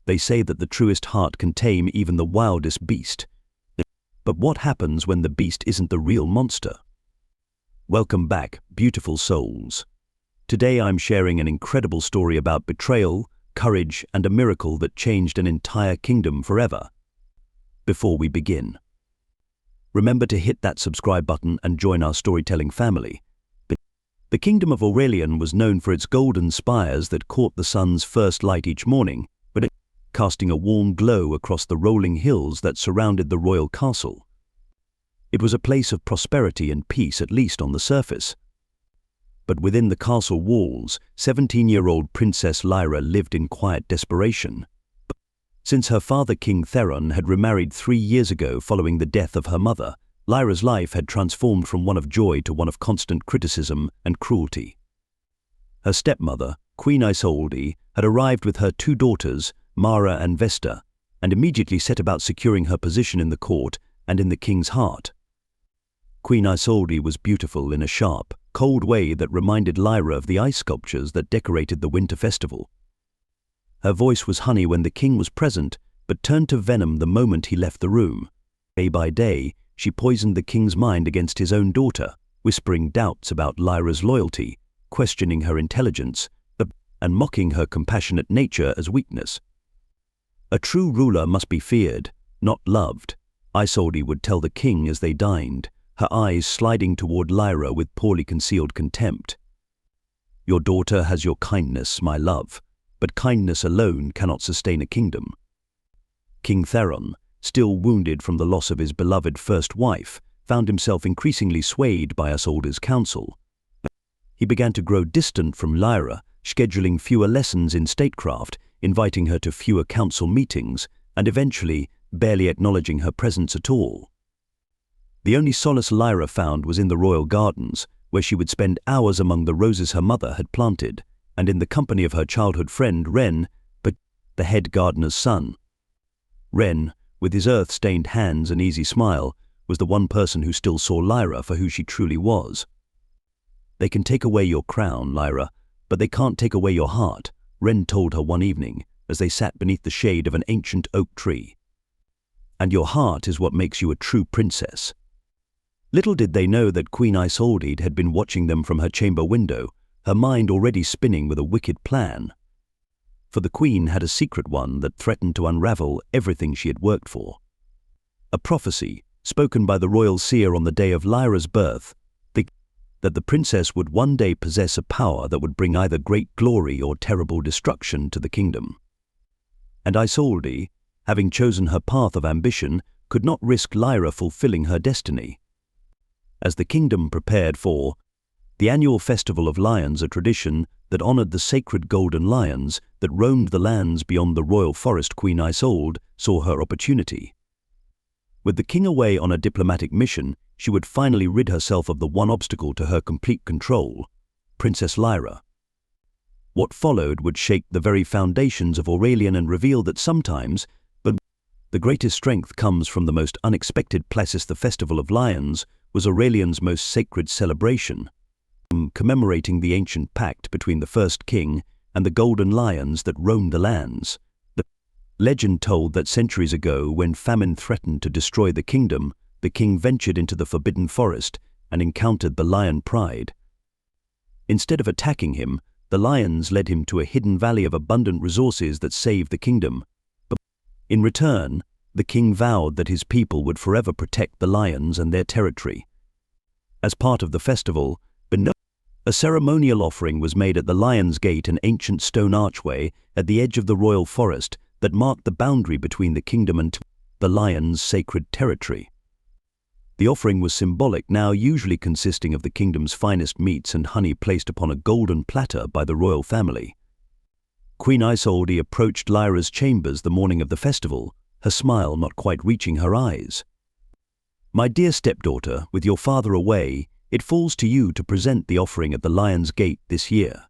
They say that the truest heart can tame even the wildest beast. But what happens when the beast isn't the real monster? Welcome back, beautiful souls. Today I'm sharing an incredible story about betrayal, courage, and a miracle that changed an entire kingdom forever. Before we begin, remember to hit that subscribe button and join our storytelling family. The kingdom of Aurelian was known for its golden spires that caught the sun's first light each morning, casting a warm glow across the rolling hills that surrounded the royal castle. It was a place of prosperity and peace, at least on the surface. But within the castle walls, 17-year-old Princess Lyra lived in quiet desperation. Since her father, King Theron, had remarried 3 years ago following the death of her mother, Lyra's life had transformed from one of joy to one of constant criticism and cruelty. Her stepmother, Queen Isolde, had arrived with her 2 daughters, Mara and Vesta, and immediately set about securing her position in the court and in the king's heart. Queen Isolde was beautiful in a sharp, cold way that reminded Lyra of the ice sculptures that decorated the winter festival. Her voice was honey when the king was present, but turned to venom the moment he left the room. Day by day, she poisoned the king's mind against his own daughter, whispering doubts about Lyra's loyalty, questioning her intelligence, and mocking her compassionate nature as weakness. A true ruler must be feared, not loved, Isolde would tell the king as they dined, her eyes sliding toward Lyra with poorly concealed contempt. Your daughter has your kindness, my love, but kindness alone cannot sustain a kingdom. King Theron, still wounded from the loss of his beloved first wife, found himself increasingly swayed by Isolde's counsel. He began to grow distant from Lyra, scheduling fewer lessons in statecraft, inviting her to fewer council meetings, and eventually barely acknowledging her presence at all. The only solace Lyra found was in the royal gardens, where she would spend hours among the roses her mother had planted, and in the company of her childhood friend Wren, but the head gardener's son. Wren, with his earth-stained hands and easy smile, was the one person who still saw Lyra for who she truly was. "They can take away your crown, Lyra, but they can't take away your heart," Wren told her one evening as they sat beneath the shade of an ancient oak tree. "And your heart is what makes you a true princess." Little did they know that Queen Isolde had been watching them from her chamber window, her mind already spinning with a wicked plan. For the queen had a secret one that threatened to unravel everything she had worked for. A prophecy, spoken by the royal seer on the day of Lyra's birth, that the princess would one day possess a power that would bring either great glory or terrible destruction to the kingdom. And Isolde, having chosen her path of ambition, could not risk Lyra fulfilling her destiny. As the kingdom prepared for the annual Festival of Lions, a tradition that honored the sacred golden lions that roamed the lands beyond the royal forest, Queen Isolde saw her opportunity. With the king away on a diplomatic mission, she would finally rid herself of the one obstacle to her complete control, Princess Lyra. What followed would shake the very foundations of Aurelian and reveal that sometimes, but the greatest strength comes from the most unexpected places. The Festival of Lions was Aurelian's most sacred celebration, commemorating the ancient pact between the first king and the golden lions that roamed the lands. The legend told that centuries ago, when famine threatened to destroy the kingdom, the king ventured into the forbidden forest and encountered the lion pride. Instead of attacking him, the lions led him to a hidden valley of abundant resources that saved the kingdom. But in return, the king vowed that his people would forever protect the lions and their territory. As part of the festival, a ceremonial offering was made at the Lion's Gate, an ancient stone archway at the edge of the royal forest that marked the boundary between the kingdom and the lion's sacred territory. The offering was symbolic, now usually consisting of the kingdom's finest meats and honey placed upon a golden platter by the royal family. Queen Isolde approached Lyra's chambers the morning of the festival, her smile not quite reaching her eyes. "My dear stepdaughter, with your father away, it falls to you to present the offering at the Lion's Gate this year."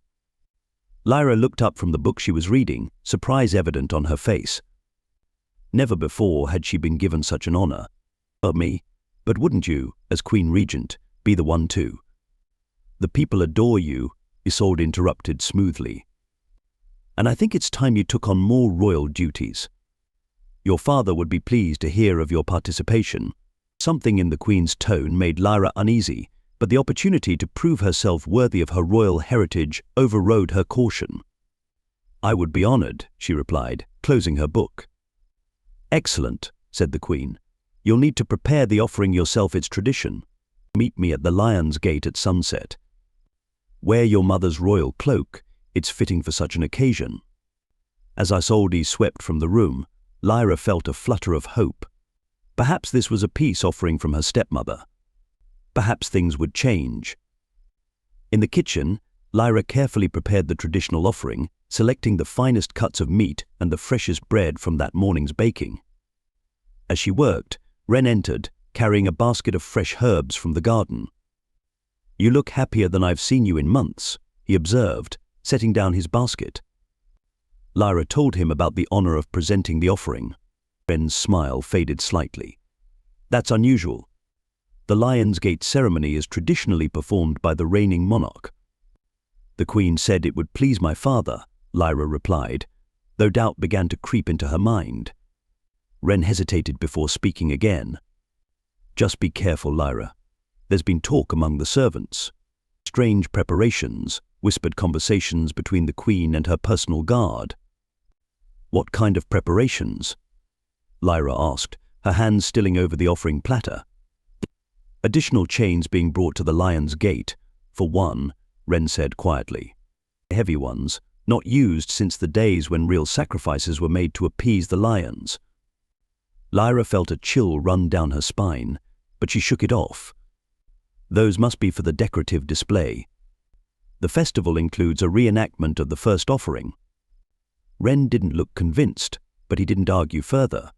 Lyra looked up from the book she was reading, surprise evident on her face. Never before had she been given such an honor. "Me? But wouldn't you, as Queen Regent, be the one too?" "The people adore you," Isolde interrupted smoothly. and I think it's time you took on more royal duties. Your father would be pleased to hear of your participation." Something in the Queen's tone made Lyra uneasy, but the opportunity to prove herself worthy of her royal heritage overrode her caution. "I would be honored," she replied, closing her book. "Excellent," said the Queen. "You'll need to prepare the offering yourself. It's tradition. Meet me at the Lion's Gate at sunset. Wear your mother's royal cloak. It's fitting for such an occasion." As Isolde swept from the room, Lyra felt a flutter of hope. Perhaps this was a peace offering from her stepmother. Perhaps things would change. In the kitchen, Lyra carefully prepared the traditional offering, selecting the finest cuts of meat and the freshest bread from that morning's baking. As she worked, Wren entered, carrying a basket of fresh herbs from the garden. "You look happier than I've seen you in months," he observed, setting down his basket. Lyra told him about the honor of presenting the offering. Wren's smile faded slightly. "That's unusual. The Lion's Gate ceremony is traditionally performed by the reigning monarch." "The Queen said it would please my father," Lyra replied, though doubt began to creep into her mind. Wren hesitated before speaking again. "Just be careful, Lyra. There's been talk among the servants. Strange preparations, whispered conversations between the Queen and her personal guard." "What kind of preparations?" Lyra asked, her hands stilling over the offering platter. "Additional chains being brought to the Lion's Gate, for one," Wren said quietly. "Heavy ones, not used since the days when real sacrifices were made to appease the lions." Lyra felt a chill run down her spine, but she shook it off. "Those must be for the decorative display. The festival includes a reenactment of the first offering." Wren didn't look convinced, but he didn't argue further.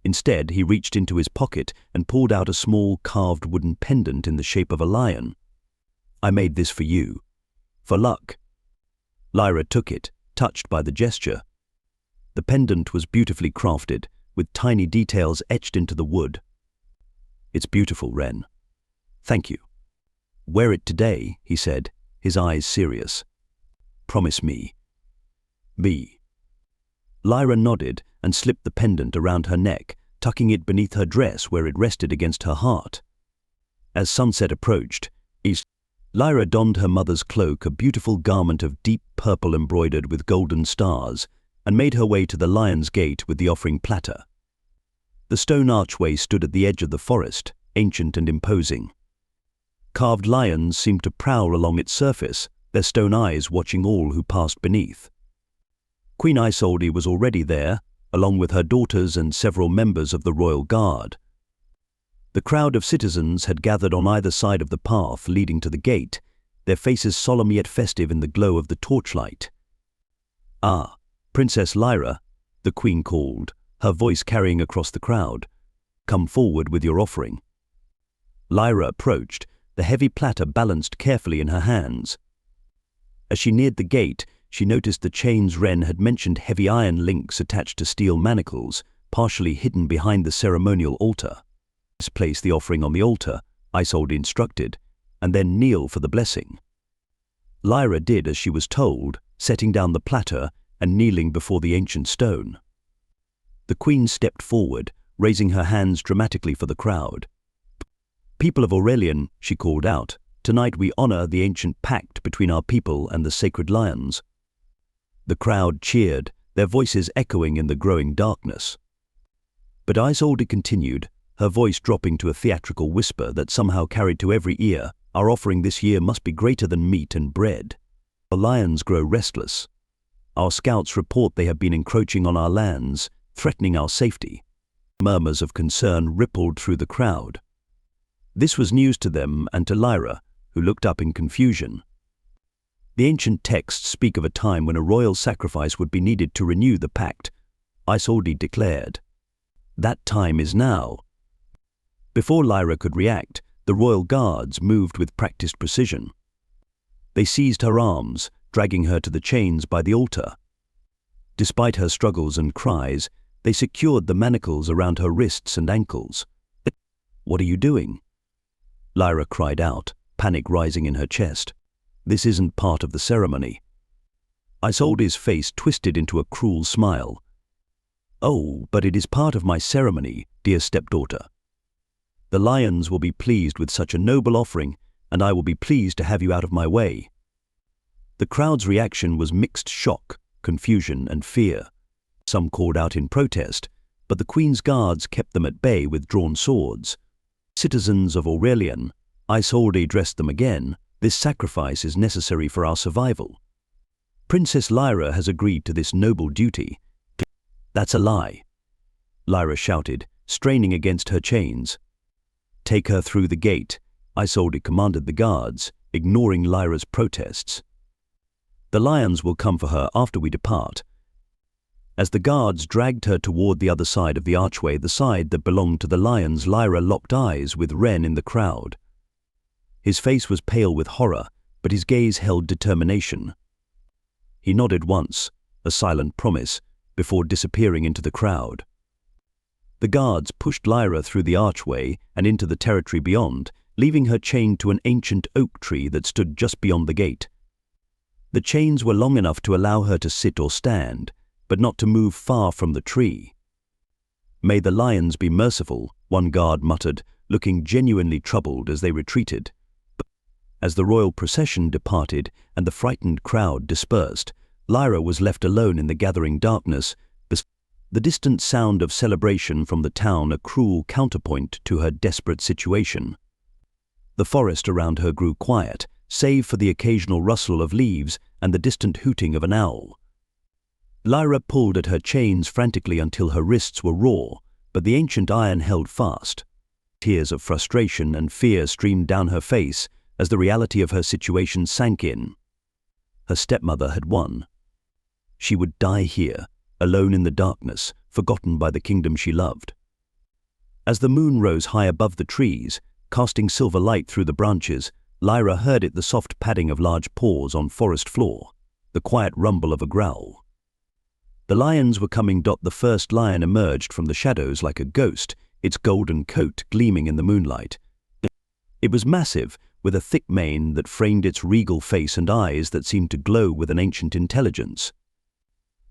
Instead, he reached into his pocket and pulled out a small carved wooden pendant in the shape of a lion. "I made this for you. For luck." Lyra took it, touched by the gesture. The pendant was beautifully crafted, with tiny details etched into the wood. "It's beautiful, Wren. Thank you." "Wear it today," he said, his eyes serious. "Promise me." "Me." Lyra nodded and slipped the pendant around her neck, tucking it beneath her dress where it rested against her heart. As sunset approached, Lyra donned her mother's cloak, a beautiful garment of deep purple embroidered with golden stars, and made her way to the Lion's Gate with the offering platter. The stone archway stood at the edge of the forest, ancient and imposing. Carved lions seemed to prowl along its surface, their stone eyes watching all who passed beneath. Queen Isolde was already there, along with her daughters and several members of the royal guard. The crowd of citizens had gathered on either side of the path leading to the gate, their faces solemn yet festive in the glow of the torchlight. "Ah, Princess Lyra," the Queen called, her voice carrying across the crowd. "Come forward with your offering." Lyra approached, the heavy platter balanced carefully in her hands. As she neared the gate, she noticed the chains Wren had mentioned, heavy iron links attached to steel manacles, partially hidden behind the ceremonial altar. "Place the offering on the altar," Isolde instructed, "and then kneel for the blessing." Lyra did as she was told, setting down the platter and kneeling before the ancient stone. The Queen stepped forward, raising her hands dramatically for the crowd. "People of Aurelian," she called out, "tonight we honor the ancient pact between our people and the sacred lions." The crowd cheered, their voices echoing in the growing darkness. But Isolde continued, her voice dropping to a theatrical whisper that somehow carried to every ear, "Our offering this year must be greater than meat and bread. Our lions grow restless. Our scouts report they have been encroaching on our lands, threatening our safety." Murmurs of concern rippled through the crowd. This was news to them and to Lyra, who looked up in confusion. The ancient texts speak of a time when a royal sacrifice would be needed to renew the pact, Isolde declared. "That time is now." Before Lyra could react, the royal guards moved with practiced precision. They seized her arms, dragging her to the chains by the altar. Despite her struggles and cries, they secured the manacles around her wrists and ankles. "What are you doing?" Lyra cried out, panic rising in her chest. "This isn't part of the ceremony." Isolde's face twisted into a cruel smile. "Oh, but it is part of my ceremony, dear stepdaughter. The lions will be pleased with such a noble offering, and I will be pleased to have you out of my way." The crowd's reaction was mixed shock, confusion, and fear. Some called out in protest, but the Queen's guards kept them at bay with drawn swords. "Citizens of Aurelian," Isolde addressed them again, "this sacrifice is necessary for our survival. Princess Lyra has agreed to this noble duty." "That's a lie," Lyra shouted, straining against her chains. "Take her through the gate," Isolde commanded the guards, ignoring Lyra's protests. "The lions will come for her after we depart." As the guards dragged her toward the other side of the archway, the side that belonged to the lions, Lyra locked eyes with Ren in the crowd. His face was pale with horror, but his gaze held determination. He nodded once, a silent promise, before disappearing into the crowd. The guards pushed Lyra through the archway and into the territory beyond, leaving her chained to an ancient oak tree that stood just beyond the gate. The chains were long enough to allow her to sit or stand, but not to move far from the tree. "May the lions be merciful," one guard muttered, looking genuinely troubled as they retreated. As the royal procession departed and the frightened crowd dispersed, Lyra was left alone in the gathering darkness, the distant sound of celebration from the town a cruel counterpoint to her desperate situation. The forest around her grew quiet, save for the occasional rustle of leaves and the distant hooting of an owl. Lyra pulled at her chains frantically until her wrists were raw, but the ancient iron held fast. Tears of frustration and fear streamed down her face as the reality of her situation sank in. Her stepmother had won. She would die here, alone in the darkness, forgotten by the kingdom she loved. As the moon rose high above the trees, casting silver light through the branches, Lyra heard it, the soft padding of large paws on forest floor, the quiet rumble of a growl. The lions were coming. The first lion emerged from the shadows like a ghost, its golden coat gleaming in the moonlight. It was massive, with a thick mane that framed its regal face and eyes that seemed to glow with an ancient intelligence.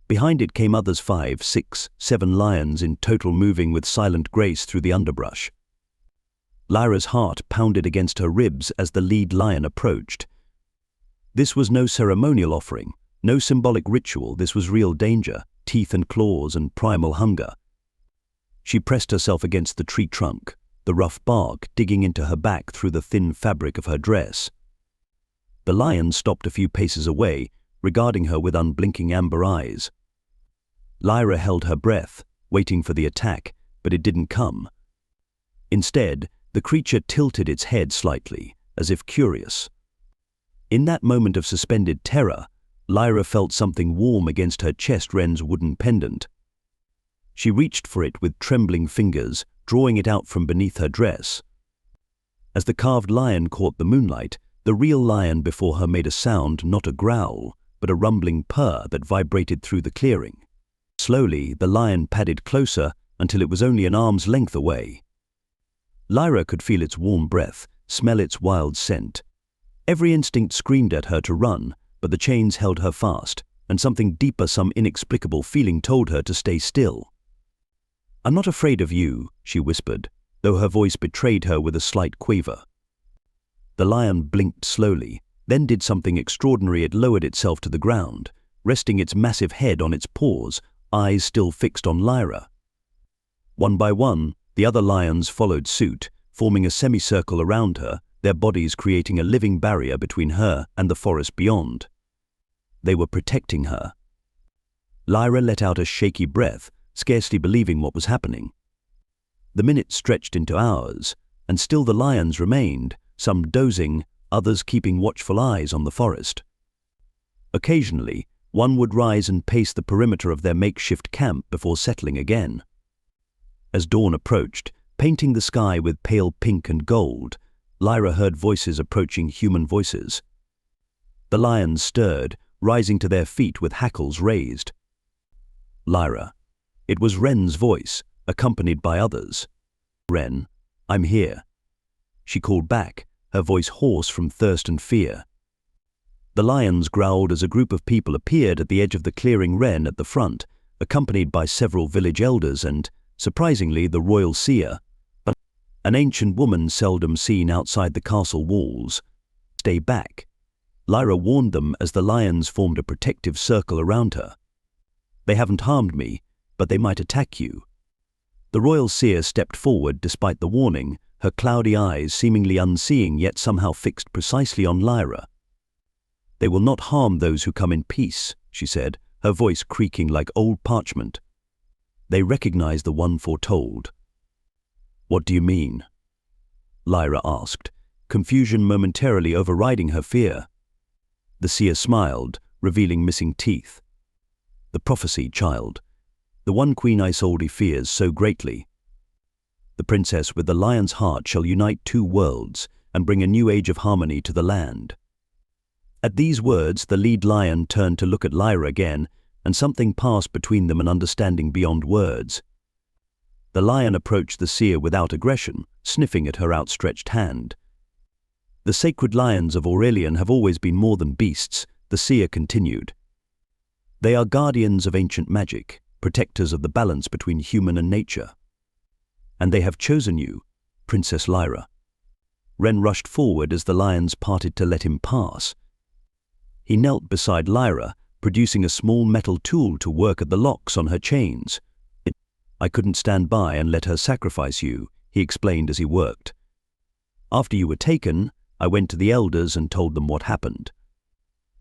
Behind it came others, 5, 6, 7 lions in total, moving with silent grace through the underbrush. Lyra's heart pounded against her ribs as the lead lion approached. This was no ceremonial offering, no symbolic ritual. This was real danger, teeth and claws and primal hunger. She pressed herself against the tree trunk, the rough bark digging into her back through the thin fabric of her dress. The lion stopped a few paces away, regarding her with unblinking amber eyes. Lyra held her breath, waiting for the attack, but it didn't come. Instead, the creature tilted its head slightly, as if curious. In that moment of suspended terror, Lyra felt something warm against her chest, Ren's wooden pendant. She reached for it with trembling fingers, drawing it out from beneath her dress. As the carved lion caught the moonlight, the real lion before her made a sound, not a growl, but a rumbling purr that vibrated through the clearing. Slowly, the lion padded closer until it was only an arm's length away. Lyra could feel its warm breath, smell its wild scent. Every instinct screamed at her to run, but the chains held her fast, and something deeper, some inexplicable feeling, told her to stay still. "I'm not afraid of you," she whispered, though her voice betrayed her with a slight quaver. The lion blinked slowly, then did something extraordinary. It lowered itself to the ground, resting its massive head on its paws, eyes still fixed on Lyra. One by one, the other lions followed suit, forming a semicircle around her, their bodies creating a living barrier between her and the forest beyond. They were protecting her. Lyra let out a shaky breath, scarcely believing what was happening. The minutes stretched into hours, and still the lions remained, some dozing, others keeping watchful eyes on the forest. Occasionally, one would rise and pace the perimeter of their makeshift camp before settling again. As dawn approached, painting the sky with pale pink and gold, Lyra heard voices approaching, human voices. The lions stirred, rising to their feet with hackles raised. "Lyra." It was Ren's voice, accompanied by others. "Ren, I'm here," she called back, her voice hoarse from thirst and fear. The lions growled as a group of people appeared at the edge of the clearing wren at the front, accompanied by several village elders and, surprisingly, the royal seer, an ancient woman seldom seen outside the castle walls. "Stay back," Lyra warned them as the lions formed a protective circle around her. "They haven't harmed me, but they might attack you." The royal seer stepped forward despite the warning, her cloudy eyes seemingly unseeing yet somehow fixed precisely on Lyra. "They will not harm those who come in peace," she said, her voice creaking like old parchment. "They recognize the one foretold." "What do you mean?" Lyra asked, confusion momentarily overriding her fear. The seer smiled, revealing missing teeth. "The prophecy, child. The one Queen Isolde fears so greatly. The princess with the lion's heart shall unite two worlds and bring a new age of harmony to the land." At these words, the lead lion turned to look at Lyra again, and something passed between them, an understanding beyond words. The lion approached the seer without aggression, sniffing at her outstretched hand. "The sacred lions of Aurelian have always been more than beasts," the seer continued. "They are guardians of ancient magic, protectors of the balance between human and nature. And they have chosen you, Princess Lyra." Ren rushed forward as the lions parted to let him pass. He knelt beside Lyra, producing a small metal tool to work at the locks on her chains. "I couldn't stand by and let her sacrifice you," he explained as he worked. "After you were taken, I went to the elders and told them what happened.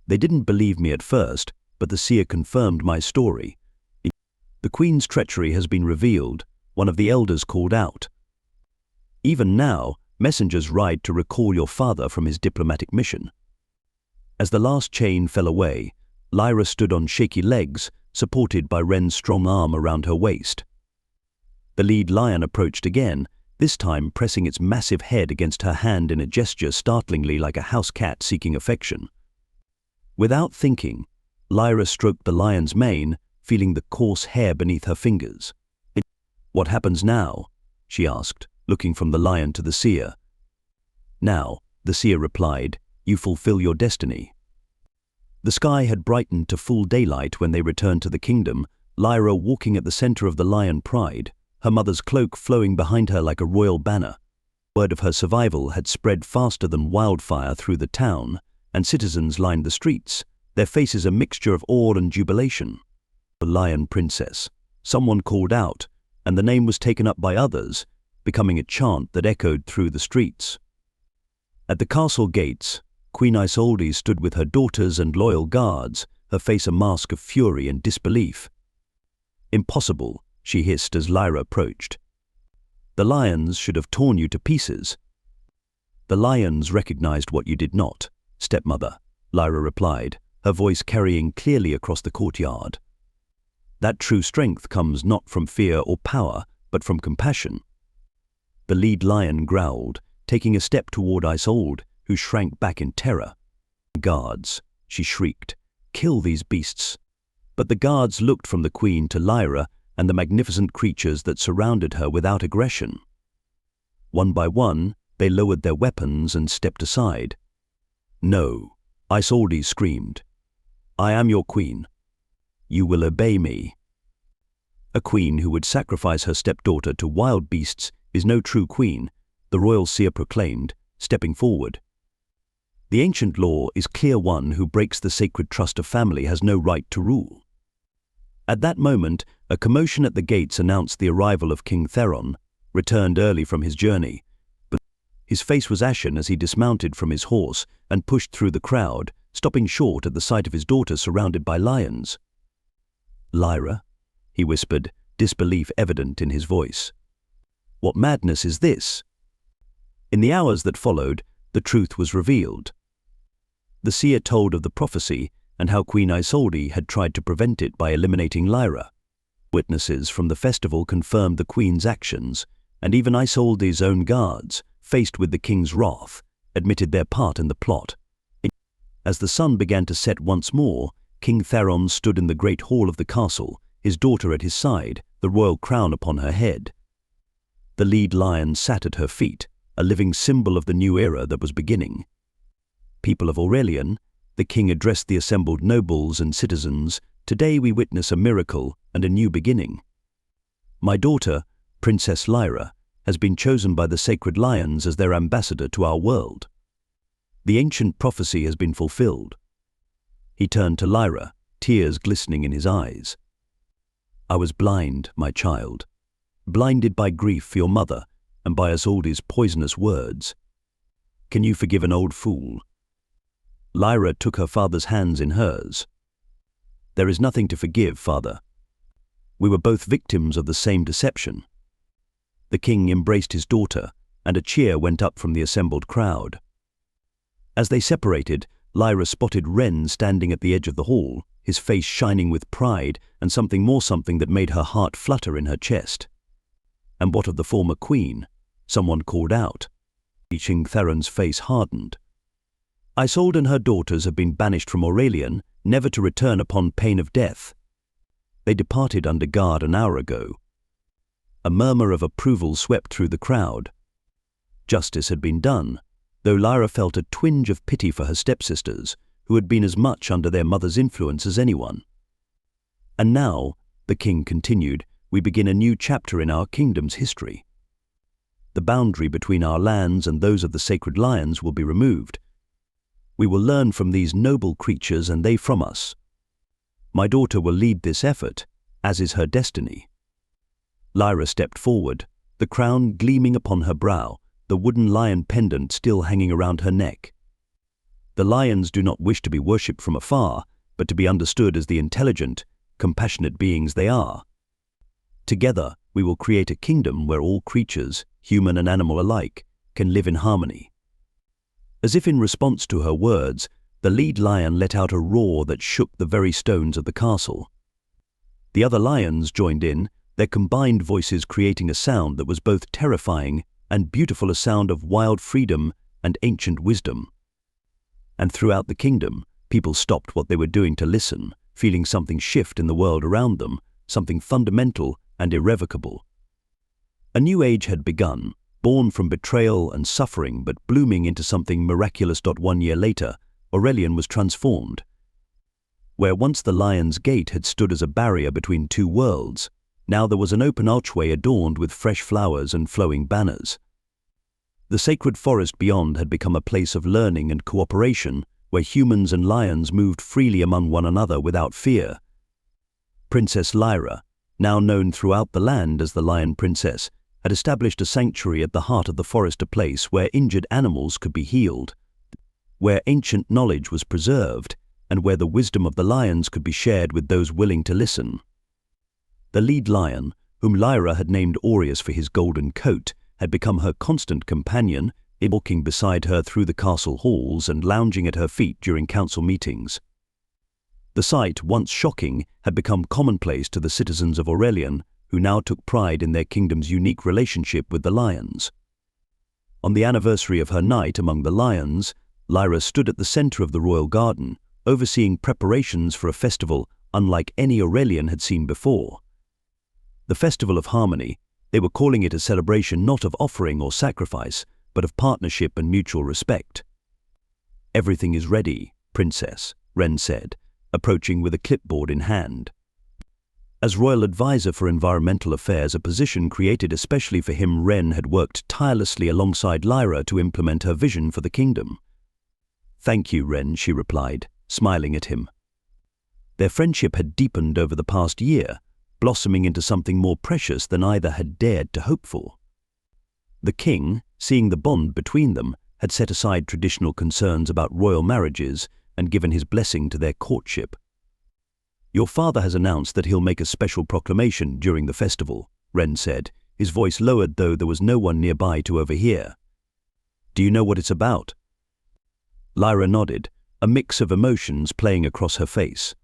They didn't believe me at first, but the seer confirmed my story. The Queen's treachery has been revealed," one of the elders called out. "Even now, messengers ride to recall your father from his diplomatic mission." As the last chain fell away, Lyra stood on shaky legs, supported by Ren's strong arm around her waist. The lead lion approached again, this time pressing its massive head against her hand in a gesture startlingly like a house cat seeking affection. Without thinking, Lyra stroked the lion's mane, feeling the coarse hair beneath her fingers. "What happens now?" she asked, looking from the lion to the seer. "Now," the seer replied, "you fulfill your destiny." The sky had brightened to full daylight when they returned to the kingdom, Lyra walking at the center of the lion pride, her mother's cloak flowing behind her like a royal banner. Word of her survival had spread faster than wildfire through the town, and citizens lined the streets, their faces a mixture of awe and jubilation. "The Lion Princess," someone called out, and the name was taken up by others, becoming a chant that echoed through the streets. At the castle gates, Queen Isolde stood with her daughters and loyal guards, her face a mask of fury and disbelief. "Impossible," she hissed as Lyra approached. "The lions should have torn you to pieces." "The lions recognized what you did not, Stepmother," Lyra replied, her voice carrying clearly across the courtyard. "That true strength comes not from fear or power, but from compassion." The lead lion growled, taking a step toward Isolde, who shrank back in terror. "Guards," she shrieked, "kill these beasts." But the guards looked from the queen to Lyra and the magnificent creatures that surrounded her without aggression. One by one, they lowered their weapons and stepped aside. "No," Isolde screamed. "I am your queen. You will obey me." A queen who would sacrifice her stepdaughter to wild beasts is no true queen, the royal seer proclaimed, stepping forward. "The ancient law is clear: one who breaks the sacred trust of family has no right to rule." At that moment, a commotion at the gates announced the arrival of King Theron, returned early from his journey. But his face was ashen as he dismounted from his horse and pushed through the crowd, stopping short at the sight of his daughter surrounded by lions. "Lyra," he whispered, disbelief evident in his voice. "What madness is this?" In the hours that followed, the truth was revealed. The seer told of the prophecy and how Queen Isolde had tried to prevent it by eliminating Lyra. Witnesses from the festival confirmed the queen's actions, and even Isolde's own guards, faced with the king's wrath, admitted their part in the plot. As the sun began to set once more, King Theron stood in the great hall of the castle, his daughter at his side, the royal crown upon her head. The lead lion sat at her feet, a living symbol of the new era that was beginning. "People of Aurelian, The king addressed the assembled nobles and citizens. Today we witness a miracle and a new beginning. My daughter, Princess Lyra, has been chosen by the sacred lions as their ambassador to our world. The ancient prophecy has been fulfilled. He turned to Lyra, tears glistening in his eyes. I was blind, my child, blinded by grief for your mother and by Isolde's poisonous words. Can you forgive an old fool? Lyra took her father's hands in hers. There is nothing to forgive, father. We were both victims of the same deception. The king embraced his daughter, and a cheer went up from the assembled crowd. As they separated, Lyra spotted Ren standing at the edge of the hall, his face shining with pride and something that made her heart flutter in her chest. And what of the former queen? Someone called out. Reaching Theron's face hardened. Isolde and her daughters have been banished from Aurelian, never to return upon pain of death. They departed under guard an hour ago. A murmur of approval swept through the crowd. Justice had been done, though Lyra felt a twinge of pity for her stepsisters, who had been as much under their mother's influence as anyone. And now, the king continued, we begin a new chapter in our kingdom's history. The boundary between our lands and those of the sacred lions will be removed. We will learn from these noble creatures and they from us. My daughter will lead this effort, as is her destiny. Lyra stepped forward, the crown gleaming upon her brow, the wooden lion pendant still hanging around her neck. The lions do not wish to be worshipped from afar, but to be understood as the intelligent, compassionate beings they are. Together, we will create a kingdom where all creatures, human and animal alike, can live in harmony. As if in response to her words, the lead lion let out a roar that shook the very stones of the castle. The other lions joined in, their combined voices creating a sound that was both terrifying and beautiful, a sound of wild freedom and ancient wisdom. And throughout the kingdom, people stopped what they were doing to listen, feeling something shift in the world around them, something fundamental and irrevocable. A new age had begun, born from betrayal and suffering but blooming into something miraculous. 1 year later, Aurelian was transformed. Where once the Lion's Gate had stood as a barrier between two worlds, now there was an open archway adorned with fresh flowers and flowing banners. The sacred forest beyond had become a place of learning and cooperation, where humans and lions moved freely among one another without fear. Princess Lyra, now known throughout the land as the Lion Princess, had established a sanctuary at the heart of the forest, a place where injured animals could be healed, where ancient knowledge was preserved, and where the wisdom of the lions could be shared with those willing to listen. The lead lion, whom Lyra had named Aureus for his golden coat, had become her constant companion, walking beside her through the castle halls and lounging at her feet during council meetings. The sight, once shocking, had become commonplace to the citizens of Aurelian, who now took pride in their kingdom's unique relationship with the lions. On the anniversary of her night among the lions, Lyra stood at the center of the royal garden, overseeing preparations for a festival unlike any Aurelian had seen before. The Festival of Harmony, they were calling it a celebration not of offering or sacrifice, but of partnership and mutual respect. Everything is ready, Princess, Ren said, approaching with a clipboard in hand. As royal advisor for environmental affairs, a position created especially for him, Ren had worked tirelessly alongside Lyra to implement her vision for the kingdom. Thank you, Ren, she replied, smiling at him. Their friendship had deepened over the past year, blossoming into something more precious than either had dared to hope for. The king, seeing the bond between them, had set aside traditional concerns about royal marriages and given his blessing to their courtship. Your father has announced that he'll make a special proclamation during the festival, Ren said, his voice lowered though there was no one nearby to overhear. Do you know what it's about? Lyra nodded, a mix of emotions playing across her face.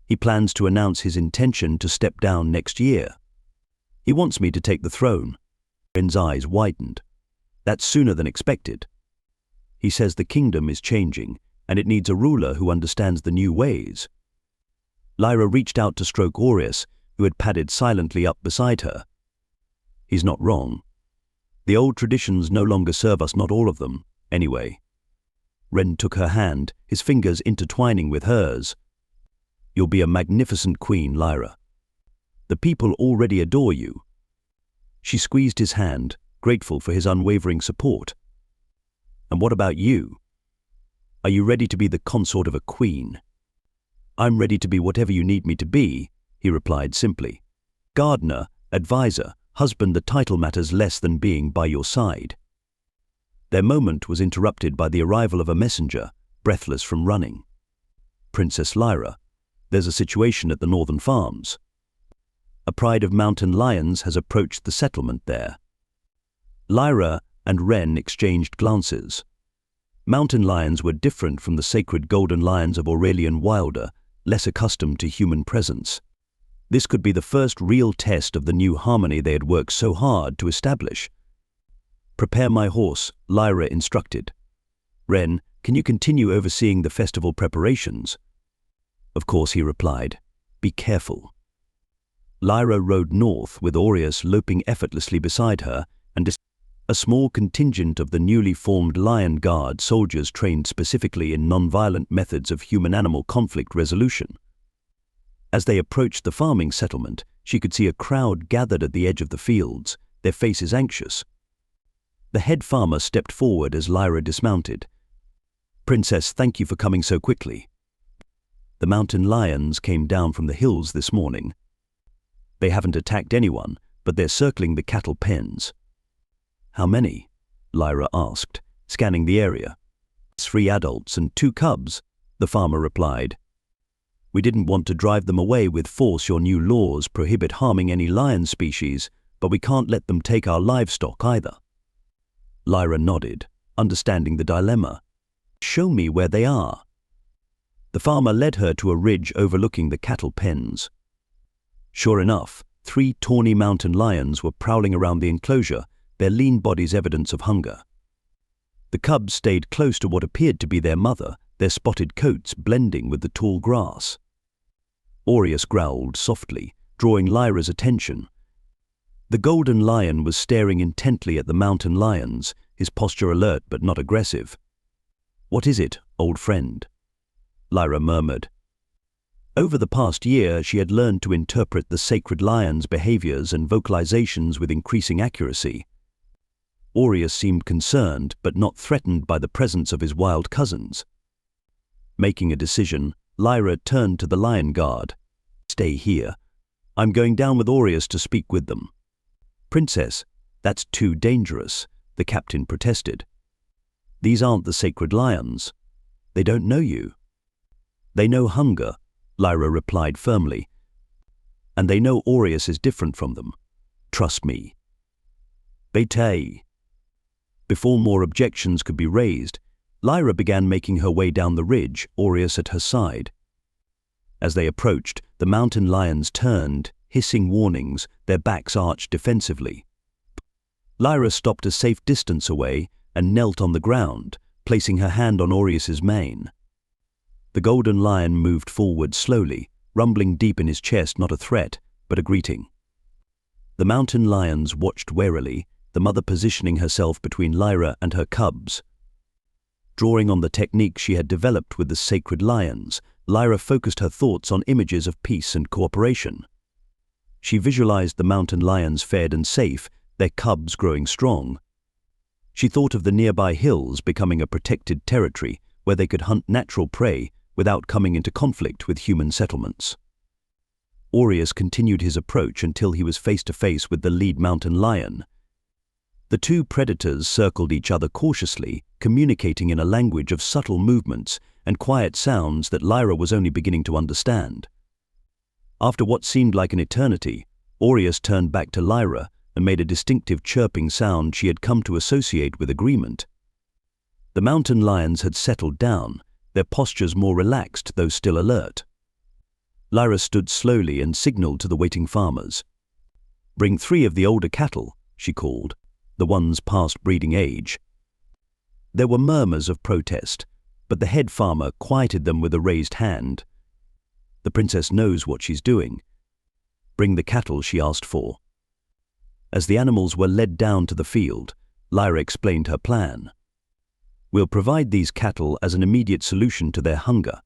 He plans to announce his intention to step down next year. He wants me to take the throne. Ren's eyes widened. That's sooner than expected. He says the kingdom is changing, and it needs a ruler who understands the new ways. Lyra reached out to stroke Aureus, who had padded silently up beside her. He's not wrong. The old traditions no longer serve us, not all of them, anyway. Wren took her hand, his fingers intertwining with hers. "You'll be a magnificent queen, Lyra. The people already adore you." She squeezed his hand, grateful for his unwavering support. "And what about you? Are you ready to be the consort of a queen?" "I'm ready to be whatever you need me to be," he replied simply. "Gardener, advisor, husband, the title matters less than being by your side." Their moment was interrupted by the arrival of a messenger, breathless from running. "Princess Lyra, there's a situation at the northern farms. A pride of mountain lions has approached the settlement there." Lyra and Wren exchanged glances. Mountain lions were different from the sacred golden lions of Aurelian Wilder, less accustomed to human presence. This could be the first real test of the new harmony they had worked so hard to establish. "Prepare my horse," Lyra instructed. "Wren, can you continue overseeing the festival preparations?" "Of course," he replied. "Be careful." Lyra rode north with Aureus loping effortlessly beside her, and a small contingent of the newly formed Lion Guard soldiers trained specifically in non-violent methods of human-animal conflict resolution. As they approached the farming settlement, she could see a crowd gathered at the edge of the fields, their faces anxious. The head farmer stepped forward as Lyra dismounted. "Princess, thank you for coming so quickly. The mountain lions came down from the hills this morning. They haven't attacked anyone, but they're circling the cattle pens." "How many?" Lyra asked, scanning the area. "3 adults and 2 cubs," the farmer replied. "We didn't want to drive them away with force. Your new laws prohibit harming any lion species, but we can't let them take our livestock either." Lyra nodded, understanding the dilemma. "Show me where they are." The farmer led her to a ridge overlooking the cattle pens. Sure enough, 3 tawny mountain lions were prowling around the enclosure, their lean bodies evidence of hunger. The cubs stayed close to what appeared to be their mother, their spotted coats blending with the tall grass. Aureus growled softly, drawing Lyra's attention. The golden lion was staring intently at the mountain lions, his posture alert but not aggressive. "What is it, old friend?" Lyra murmured. Over the past year, she had learned to interpret the sacred lion's behaviors and vocalizations with increasing accuracy. Aureus seemed concerned but not threatened by the presence of his wild cousins. Making a decision, Lyra turned to the Lion Guard. "Stay here. I'm going down with Aureus to speak with them." "Princess, that's too dangerous," the captain protested. "These aren't the sacred lions. They don't know you." "They know hunger," Lyra replied firmly. "And they know Aureus is different from them. Trust me." Betrayal. Before more objections could be raised, Lyra began making her way down the ridge, Aureus at her side. As they approached, the mountain lions turned, hissing warnings, their backs arched defensively. Lyra stopped a safe distance away and knelt on the ground, placing her hand on Aureus's mane. The golden lion moved forward slowly, rumbling deep in his chest, not a threat, but a greeting. The mountain lions watched warily, the mother positioning herself between Lyra and her cubs. Drawing on the technique she had developed with the sacred lions, Lyra focused her thoughts on images of peace and cooperation. She visualized the mountain lions fed and safe, their cubs growing strong. She thought of the nearby hills becoming a protected territory where they could hunt natural prey without coming into conflict with human settlements. Aureus continued his approach until he was face to face with the lead mountain lion. The 2 predators circled each other cautiously, communicating in a language of subtle movements and quiet sounds that Lyra was only beginning to understand. After what seemed like an eternity, Aureus turned back to Lyra and made a distinctive chirping sound she had come to associate with agreement. The mountain lions had settled down, their postures more relaxed though still alert. Lyra stood slowly and signaled to the waiting farmers. "Bring 3 of the older cattle," she called, the ones past breeding age. There were murmurs of protest, but the head farmer quieted them with a raised hand. "The princess knows what she's doing. Bring the cattle she asked for." As the animals were led down to the field, Lyra explained her plan. We'll provide these cattle as an immediate solution to their hunger.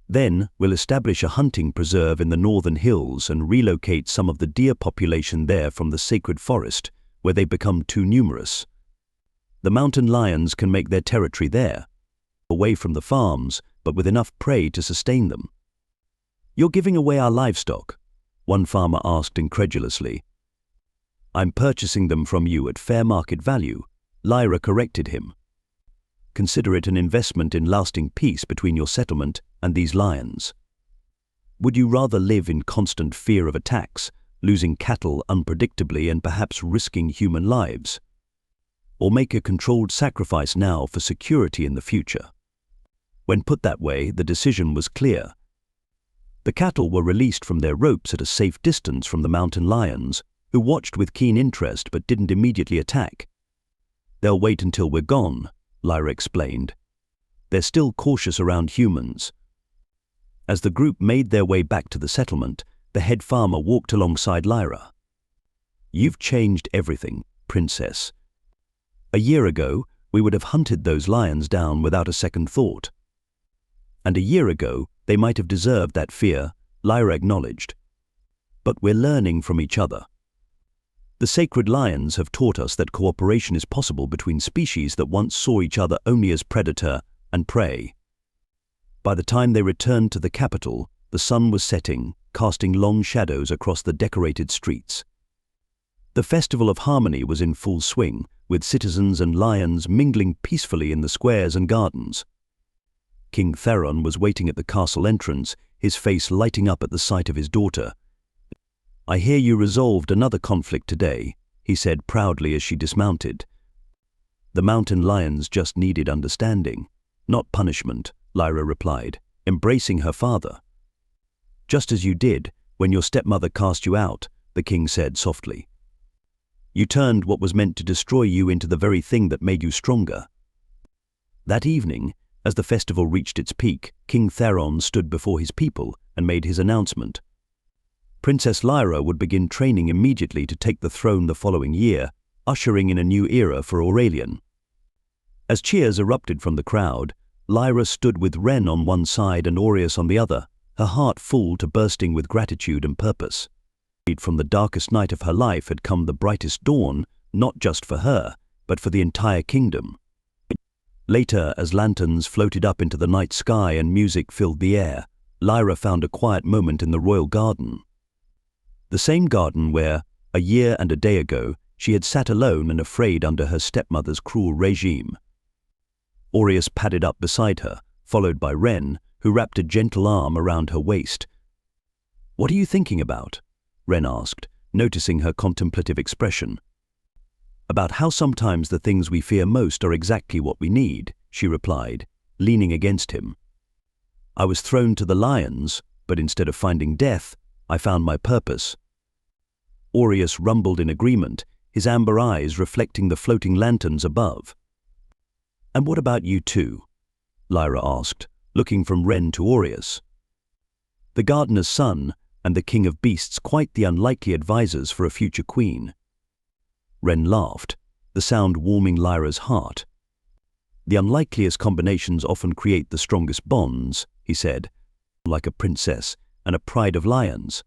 Then we'll establish a hunting preserve in the northern hills and relocate some of the deer population there from the sacred forest, where they become too numerous. The mountain lions can make their territory there, away from the farms, but with enough prey to sustain them. "You're giving away our livestock?" one farmer asked incredulously. "I'm purchasing them from you at fair market value," Lyra corrected him. "Consider it an investment in lasting peace between your settlement and these lions. Would you rather live in constant fear of attacks, losing cattle unpredictably and perhaps risking human lives? Or make a controlled sacrifice now for security in the future?" When put that way, the decision was clear. The cattle were released from their ropes at a safe distance from the mountain lions, who watched with keen interest but didn't immediately attack. "They'll wait until we're gone," Lyra explained. "They're still cautious around humans." As the group made their way back to the settlement, the head farmer walked alongside Lyra. "You've changed everything, Princess. A year ago, we would have hunted those lions down without a second thought. And a year ago, they might have deserved that fear," Lyra acknowledged. "But we're learning from each other. The sacred lions have taught us that cooperation is possible between species that once saw each other only as predator and prey." By the time they returned to the capital, the sun was setting, casting long shadows across the decorated streets. The Festival of Harmony was in full swing, with citizens and lions mingling peacefully in the squares and gardens. King Theron was waiting at the castle entrance, his face lighting up at the sight of his daughter. "I hear you resolved another conflict today," he said proudly as she dismounted. "The mountain lions just needed understanding, not punishment," Lyra replied, embracing her father. "Just as you did when your stepmother cast you out," the king said softly. "You turned what was meant to destroy you into the very thing that made you stronger." That evening, as the festival reached its peak, King Theron stood before his people and made his announcement. Princess Lyra would begin training immediately to take the throne the following year, ushering in a new era for Aurelian. As cheers erupted from the crowd, Lyra stood with Ren on one side and Aureus on the other, her heart full to bursting with gratitude and purpose. From the darkest night of her life had come the brightest dawn, not just for her, but for the entire kingdom. Later, as lanterns floated up into the night sky and music filled the air, Lyra found a quiet moment in the royal garden. The same garden where, a year and a day ago, she had sat alone and afraid under her stepmother's cruel regime. Aureus padded up beside her, followed by Ren, who wrapped a gentle arm around her waist. "What are you thinking about?" Ren asked, noticing her contemplative expression. "About how sometimes the things we fear most are exactly what we need," she replied, leaning against him. "I was thrown to the lions, but instead of finding death, I found my purpose." Aureus rumbled in agreement, his amber eyes reflecting the floating lanterns above. "And what about you two?" Lyra asked, looking from Ren to Aureus. The gardener's son and the king of beasts quite the unlikely advisors for a future queen. Ren laughed, the sound warming Lyra's heart. "The unlikeliest combinations often create the strongest bonds," he said, "like a princess and a pride of lions."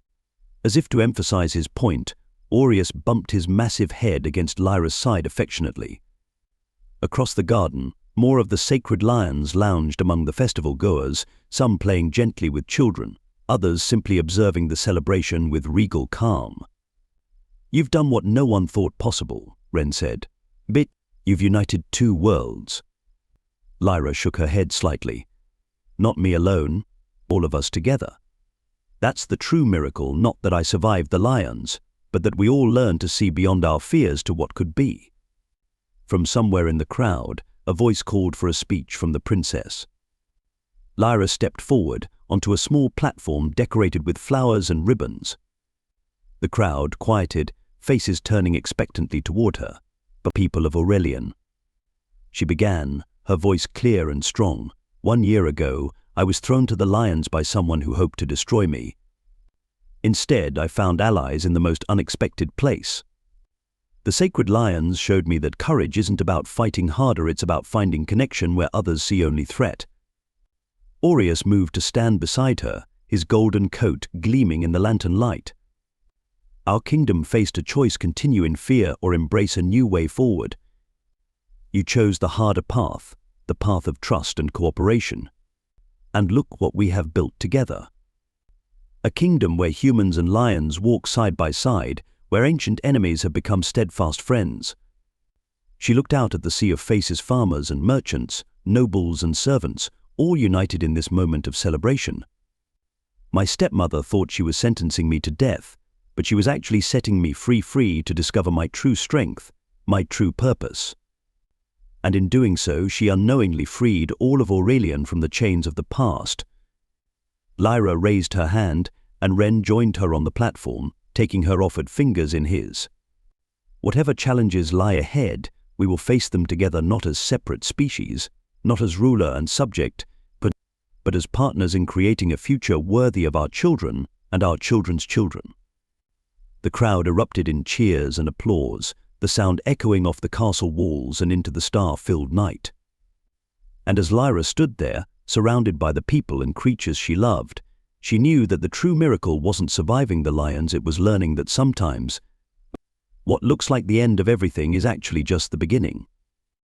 As if to emphasize his point, Aureus bumped his massive head against Lyra's side affectionately. Across the garden, more of the sacred lions lounged among the festival goers, some playing gently with children, others simply observing the celebration with regal calm. "You've done what no one thought possible," Ren said. "You've united two worlds." Lyra shook her head slightly. "Not me alone, all of us together. That's the true miracle, not that I survived the lions, but that we all learned to see beyond our fears to what could be." From somewhere in the crowd, a voice called for a speech from the princess. Lyra stepped forward onto a small platform decorated with flowers and ribbons. The crowd quieted, faces turning expectantly toward her, but people of Aurelian. She began, her voice clear and strong. "1 year ago, I was thrown to the lions by someone who hoped to destroy me. Instead, I found allies in the most unexpected place. The sacred lions showed me that courage isn't about fighting harder, it's about finding connection where others see only threat. Aureus moved to stand beside her, his golden coat gleaming in the lantern light. Our kingdom faced a choice: continue in fear or embrace a new way forward. You chose the harder path, the path of trust and cooperation. And look what we have built together. A kingdom where humans and lions walk side by side, where ancient enemies have become steadfast friends. She looked out at the sea of faces: farmers and merchants, nobles and servants, all united in this moment of celebration. My stepmother thought she was sentencing me to death, but she was actually setting me free to discover my true strength, my true purpose. And in doing so, she unknowingly freed all of Aurelian from the chains of the past. Lyra raised her hand, and Ren joined her on the platform, taking her offered fingers in his. Whatever challenges lie ahead, we will face them together, not as separate species, not as ruler and subject, but as partners in creating a future worthy of our children and our children's children. The crowd erupted in cheers and applause, the sound echoing off the castle walls and into the star-filled night. And as Lyra stood there, surrounded by the people and creatures she loved, she knew that the true miracle wasn't surviving the lions, it was learning that sometimes what looks like the end of everything is actually just the beginning.